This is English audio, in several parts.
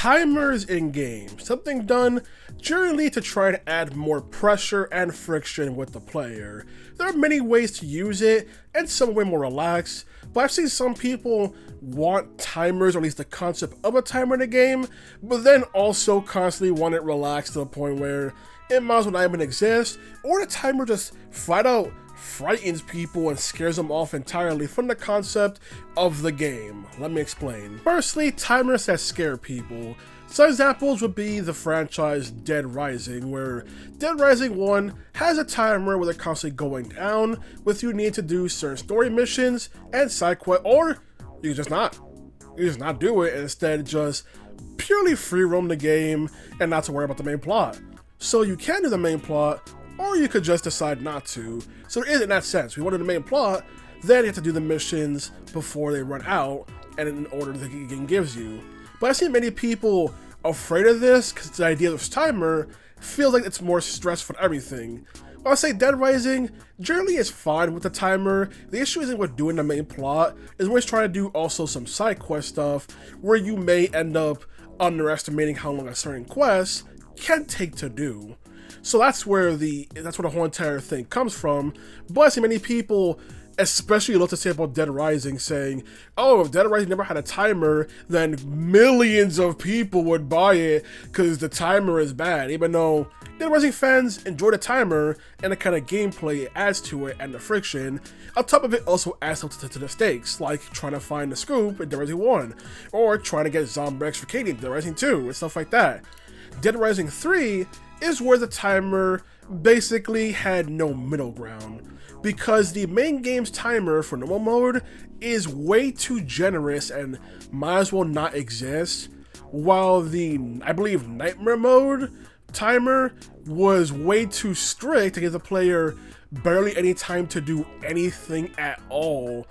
Timers in games, something done generally to try to add more pressure and friction with the player. There are many ways to use it, and some way more relaxed, but I've seen some people want timers, or at least the concept of a timer in a game, but then also constantly want it relaxed to the point where it might as well not even exist, or the timer just flat out frightens people and scares them off entirely from the concept of the game. Let me explain. Firstly, timers that scare people. Some examples would be the franchise Dead Rising, where Dead Rising 1 has a timer where they're constantly going down, with you need to do certain story missions and side quests, or you just not do it, and instead just purely free roam the game and not to worry about the main plot. So you can do the main plot, or you could just decide not to. So there is in that sense. We wanted the main plot, then you have to do the missions before they run out, and in order the game gives you. But I've seen many people afraid of this, because the idea of this timer feels like it's more stress for everything. While I say Dead Rising generally is fine with the timer, the issue isn't with doing the main plot, is when it's trying to do also some side quest stuff, where you may end up underestimating how long a certain quest can take to do. So that's where the whole entire thing comes from. But I see many people, especially love to say about Dead Rising, saying, oh, if Dead Rising never had a timer, then millions of people would buy it because the timer is bad. Even though Dead Rising fans enjoy the timer and the kind of gameplay it adds to it and the friction. On top of it also adds to the stakes, like trying to find the scoop in Dead Rising 1, or trying to get Zombrex for Katie in Dead Rising 2, and stuff like that. Dead Rising 3 is where the timer basically had no middle ground, because the main game's timer for normal mode is way too generous and might as well not exist, while the, I believe, Nightmare mode timer was way too strict to give the player barely any time to do anything at all.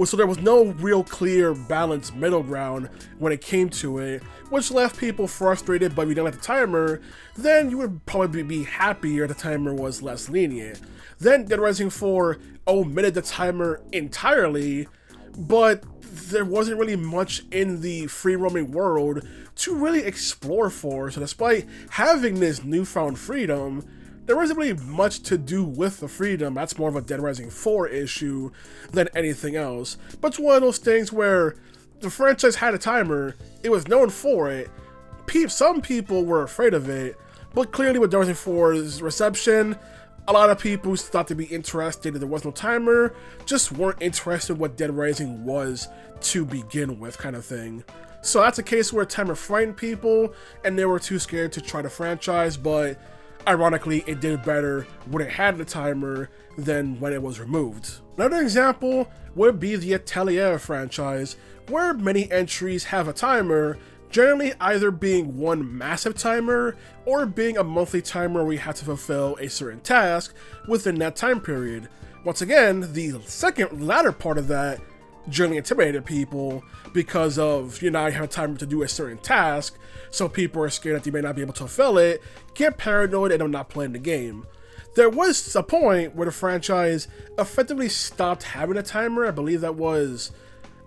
So there was no real clear balanced middle ground when it came to it, which left people frustrated. But if you didn't like the timer, then you would probably be happier the timer was less lenient. Then Dead Rising 4 omitted the timer entirely, but there wasn't really much in the free roaming world to really explore for. So despite having this newfound freedom, there wasn't really much to do with the freedom. That's more of a Dead Rising 4 issue than anything else. But it's one of those things where the franchise had a timer, it was known for it, some people were afraid of it, but clearly with Dead Rising 4's reception, a lot of people who thought to be interested if there was no timer just weren't interested in what Dead Rising was to begin with, kind of thing. So that's a case where a timer frightened people and they were too scared to try the franchise, but ironically, it did better when it had the timer than when it was removed. Another example would be the Atelier franchise, where many entries have a timer, generally either being one massive timer or being a monthly timer where you have to fulfill a certain task within that time period. Once again, the latter part of that generally intimidated people because of, you have a timer to do a certain task, so people are scared that they may not be able to fulfill it, get paranoid, and are not playing the game. There was a point where the franchise effectively stopped having a timer. I believe that was,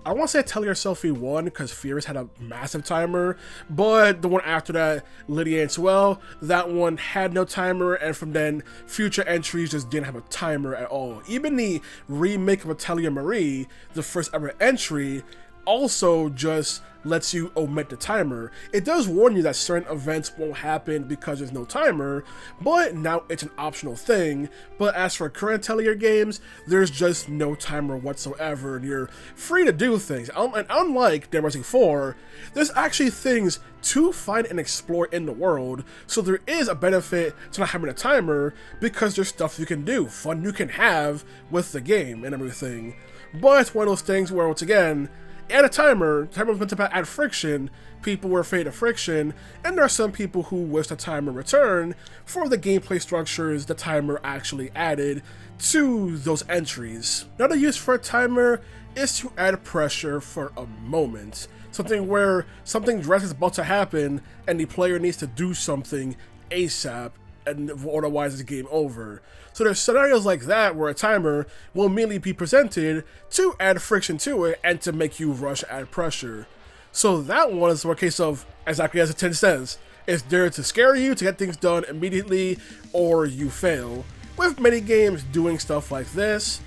I want to say Atelier Sophie 1, because Firis had a massive timer, but the one after that, Lydie and Suelle, that one had no timer, and from then, future entries just didn't have a timer at all. Even the remake of Atelier Marie, the first ever entry, also just lets you omit the timer. It does warn you that certain events won't happen because there's no timer, but now it's an optional thing. But as for current Atelier games, there's just no timer whatsoever, and you're free to do things. And unlike Dead Rising 4, there's actually things to find and explore in the world, so there is a benefit to not having a timer, because there's stuff you can do, fun you can have with the game and everything. But it's one of those things where, once again, add a timer was meant to add friction, people were afraid of friction, and there are some people who wish the timer returned for the gameplay structures the timer actually added to those entries. Another use for a timer is to add pressure for a moment. Something where something drastic is about to happen and the player needs to do something ASAP, and otherwise it's game over. So there's scenarios like that where a timer will immediately be presented to add friction to it and to make you rush add pressure. So that one is a case of, exactly as the 10 says, it's there to scare you, to get things done immediately, or you fail. With many games doing stuff like this,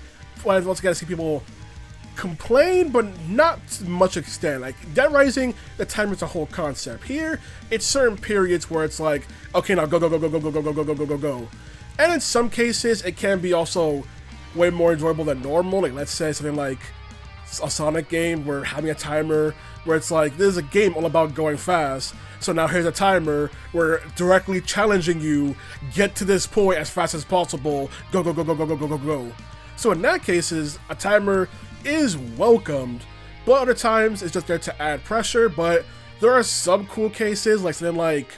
once again I see people complain, but not to much extent. Like Dead Rising, the timer's a whole concept. Here, it's certain periods where it's like, okay, now go, go, go, go, go, go, go, go, go, go, go, go, go. And in some cases, it can be also way more enjoyable than normal. Like let's say something like a Sonic game where having a timer where it's like, this is a game all about going fast. So now here's a timer where directly challenging you, get to this point as fast as possible, go, go, go, go, go, go, go, go, go. So in that cases, a timer is welcomed, but other times it's just there to add pressure. But there are some cool cases, like something like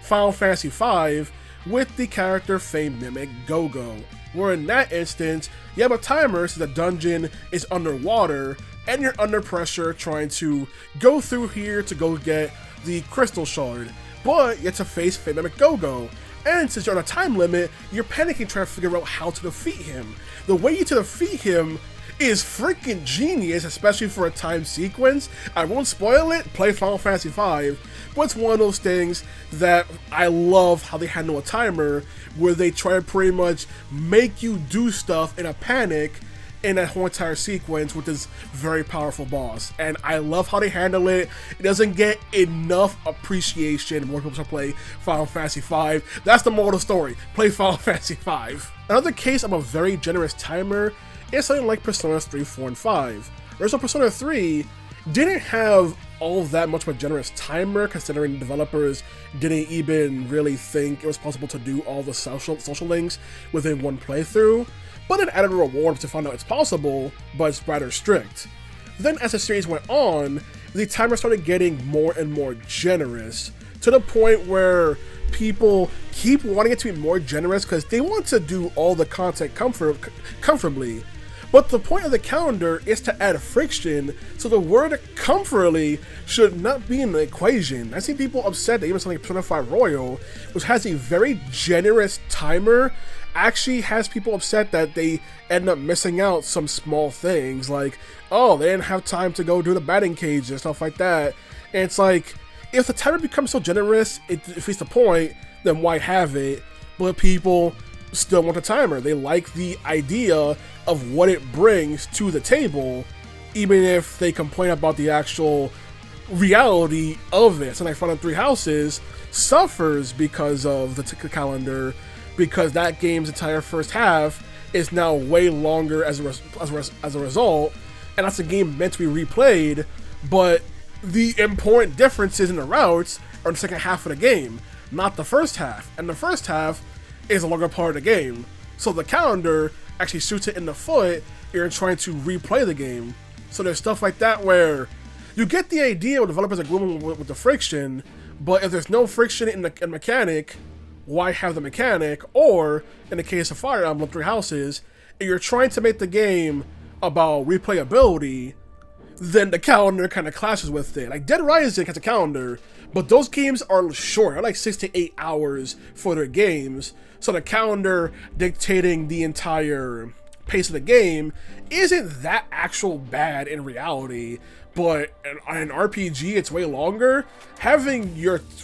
Final Fantasy V with the character famed mimic Go-Go, where in that instance, you have a timer so the dungeon is underwater and you're under pressure trying to go through here to go get the crystal shard, but you have to face famed mimic Go-Go. And since you're on a time limit, you're panicking trying to figure out how to defeat him. The way to defeat him is freaking genius, especially for a time sequence. I won't spoil it, play Final Fantasy V, but it's one of those things that I love how they handle a timer, where they try to pretty much make you do stuff in a panic in that whole entire sequence with this very powerful boss. And I love how they handle it. It doesn't get enough appreciation. More people should play Final Fantasy V. That's the moral of the story. Play Final Fantasy V. Another case of a very generous timer is something like Persona 3, 4, and 5. Whereas Persona 3 didn't have all that much of a generous timer, considering developers didn't even really think it was possible to do all the social links within one playthrough. But it added a reward to find out it's possible, but it's rather strict. Then as the series went on, the timer started getting more and more generous, to the point where people keep wanting it to be more generous because they want to do all the content comfortably. But the point of the calendar is to add friction, so the word comfortably should not be in the equation. I've seen people upset that even something like Persona 5 Royal, which has a very generous timer, actually has people upset that they end up missing out some small things, like, oh, they didn't have time to go do the batting cage and stuff like that. And it's like, if the timer becomes so generous, it defeats the point, then why have it? But people still want the timer. They like the idea of what it brings to the table, even if they complain about the actual reality of it. So like Final Three Houses suffers because of the calendar, because that game's entire first half is now way longer as a result, and that's a game meant to be replayed, but the important differences in the routes are in the second half of the game, not the first half, and the first half is a longer part of the game. So the calendar actually shoots it in the foot if you're trying to replay the game. So there's stuff like that where you get the idea what developers are going with the friction, but if there's no friction in the mechanic, why have the mechanic? Or, in the case of Fire Emblem Three Houses, if you're trying to make the game about replayability, then the calendar kind of clashes with it. Like Dead Rising has a calendar, but those games are short. They're like 6 to 8 hours for their games. So the calendar dictating the entire pace of the game isn't that actual bad in reality. But on an RPG, it's way longer. Having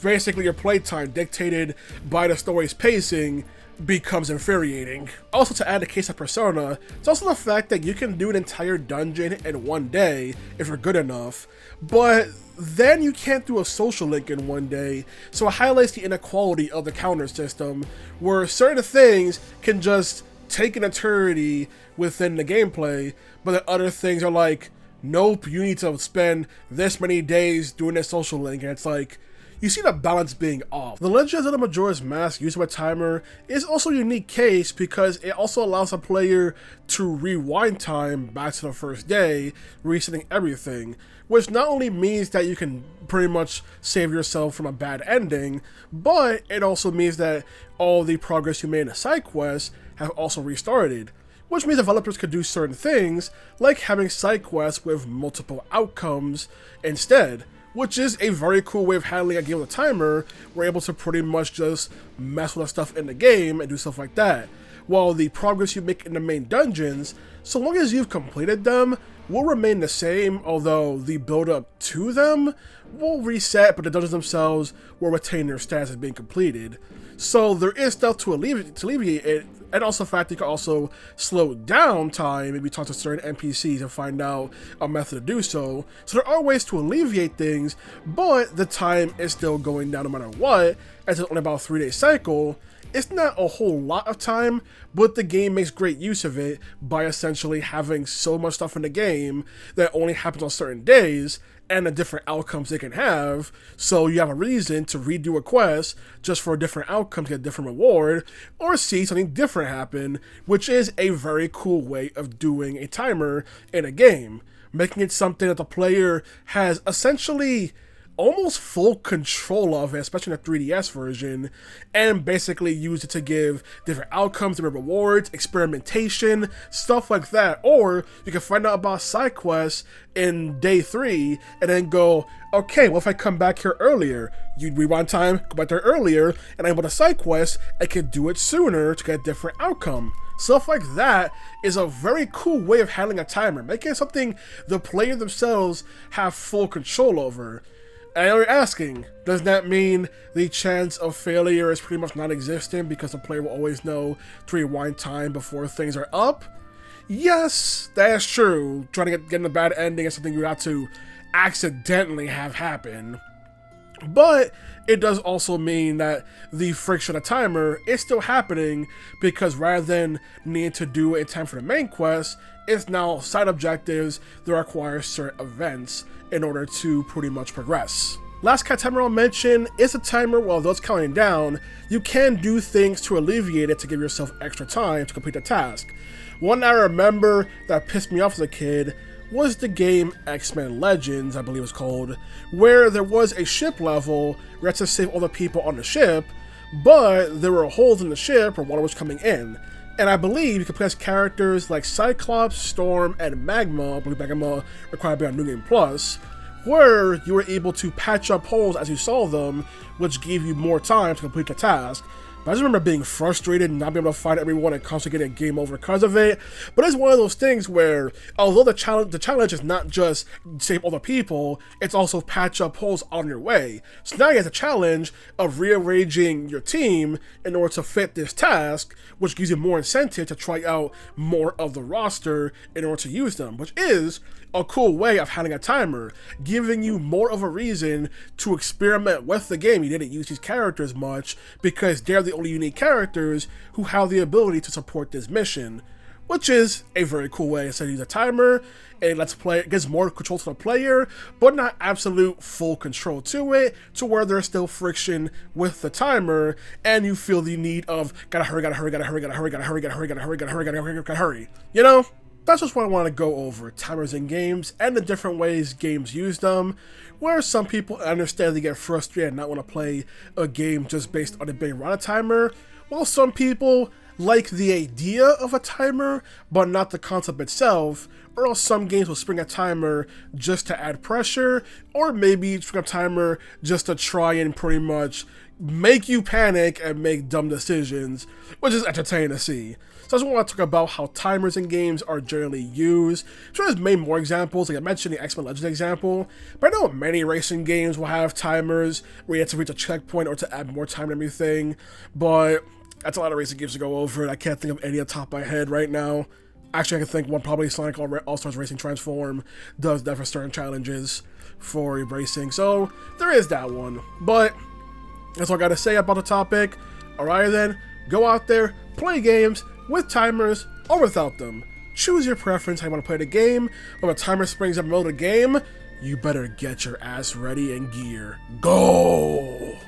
basically your playtime dictated by the story's pacing becomes infuriating. Also, to add the case of Persona, it's also the fact that you can do an entire dungeon in one day if you're good enough, but then you can't do a social link in one day, so it highlights the inequality of the counter system, where certain things can just take an eternity within the gameplay, but then other things are like, nope, you need to spend this many days doing this social link, and it's like, you see the balance being off. The Legend of Zelda Majora's Mask using a timer is also a unique case because it also allows a player to rewind time back to the first day, resetting everything, which not only means that you can pretty much save yourself from a bad ending, but it also means that all the progress you made in a side quest have also restarted, which means developers could do certain things like having side quests with multiple outcomes instead, which is a very cool way of handling a game with a timer. We're able to pretty much just mess with the stuff in the game and do stuff like that. while the progress you make in the main dungeons, so long as you've completed them, will remain the same, although the build-up to them will reset, but the dungeons themselves will retain their status as being completed. So there is stuff to alleviate it, and also the fact that you can also slow down time, maybe talk to certain NPCs and find out a method to do so. So there are ways to alleviate things, but the time is still going down no matter what, as it's only about a 3-day cycle. It's not a whole lot of time, but the game makes great use of it by essentially having so much stuff in the game that only happens on certain days, and the different outcomes they can have, so you have a reason to redo a quest just for a different outcome to get a different reward, or see something different happen, which is a very cool way of doing a timer in a game, making it something that the player has essentially almost full control of it, especially in the 3DS version, and basically use it to give different outcomes, different rewards, experimentation, stuff like that. Or you can find out about side quests in day 3 and then go, okay, well, if I come back here earlier, you rewind time, go back there earlier, and I'm able to side quest, I can do it sooner to get a different outcome. Stuff like that is a very cool way of handling a timer, making it something the player themselves have full control over. And you're asking, does that mean the chance of failure is pretty much non-existent because the player will always know to rewind time before things are up? Yes, that is true. Trying to get a bad ending is something you have to accidentally have happen. But it does also mean that the friction of timer is still happening, because rather than needing to do it in time for the main quest, it's now side objectives that require certain events in order to pretty much progress. Last kind of timer I'll mention is a timer. While though it's counting down, you can do things to alleviate it to give yourself extra time to complete the task. One I remember that pissed me off as a kid was the game X-Men Legends, I believe it was called, where there was a ship level where you had to save all the people on the ship, but there were holes in the ship or water was coming in. And I believe you could play as characters like Cyclops, Storm, and Magma. I believe Magma required to be on New Game Plus, where you were able to patch up holes as you saw them, which gave you more time to complete the task. But I just remember being frustrated and not being able to find everyone and constantly getting a game over because of it. But it's one of those things where, although the challenge is not just save all the people, it's also patch up holes on your way. So now you have the challenge of rearranging your team in order to fit this task, which gives you more incentive to try out more of the roster in order to use them, which is a cool way of handling a timer, giving you more of a reason to experiment with the game. You didn't use these characters much because they're the only unique characters who have the ability to support this mission, which is a very cool way to use a timer. And it gives more control to the player, but not absolute full control to it, to where there's still friction with the timer, and you feel the need of gotta hurry, you know? That's just what I want to go over, timers in games and the different ways games use them, where some people understand they get frustrated and not want to play a game just based on it being around a timer, while some people like the idea of a timer, but not the concept itself, or else some games will spring a timer just to add pressure, or maybe spring a timer just to try and pretty much make you panic and make dumb decisions, which is entertaining to see. So I just want to talk about how timers in games are generally used. I'm sure there's many more examples, like I mentioned the X-Men Legends example, but I know many racing games will have timers where you have to reach a checkpoint or to add more time and everything, but that's a lot of racing games to go over, and I can't think of any on top of my head right now. Actually, I can think one, probably Sonic All-Stars Racing Transform does that for certain challenges for racing, so there is that one. But that's all I gotta say about the topic. Alright then, go out there, play games with timers or without them. Choose your preference how you want to play the game, but when a timer springs up in the middle of the game, you better get your ass ready and gear. Go!